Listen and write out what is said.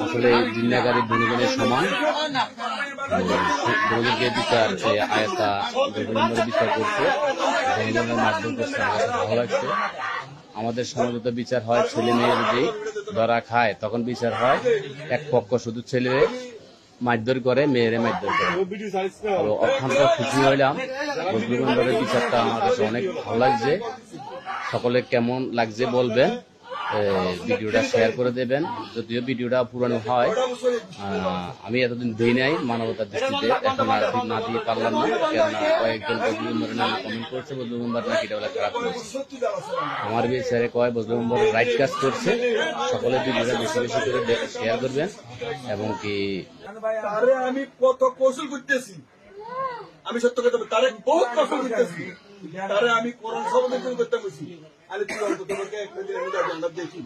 আসলে জিন্নাগাড়ি দুজনের সমান দুজনকে বিচার আয়তা দুজনের বিচার করছে, দুজনের মাধ্যম করছে। আমাদের ভালো লাগছে। আমাদের সমাজে তো বিচার হয় ছেলে মেয়ে যদি ধরা খায় তখন বিচার হয় এক পক্ষ শুধু ছেলে মারধর করে, মেয়েরে মারধর করে। অত্যন্ত খুশি হইলাম। বজলুল মেম্বারের বিচারটা আমার কাছে অনেক ভালো লাগছে। সকলে কেমন লাগছে বলবেন, ভিডিওটা শেয়ার করে দেবেন। যদিও ভিডিওটা পুরানো হয়, আমি এতদিন দিই নাই মানবতার দৃষ্টিতে, এখন আর না দিয়ে পারলাম না, কেননা কয়েকজন বজলুল মেম্বারের নামে কমেন্ট করছে বজলুল মেম্বার নাকি এটা বলে খারাপ করছে। আমার বিচারে কয় বজলুল মেম্বার রাইট কাজ করছে। সকলে ভিডিওটা বেশি বেশি করে শেয়ার করবেন এবং কি আমি কত কৌশল করতেছি, আমি সত্য কথা তারে বহুত কৌশল করতেছি, তারে আমি কোরআন শব্দ করতে বলছি। আমি তুই অন্তত তোমাকে একটা দেখি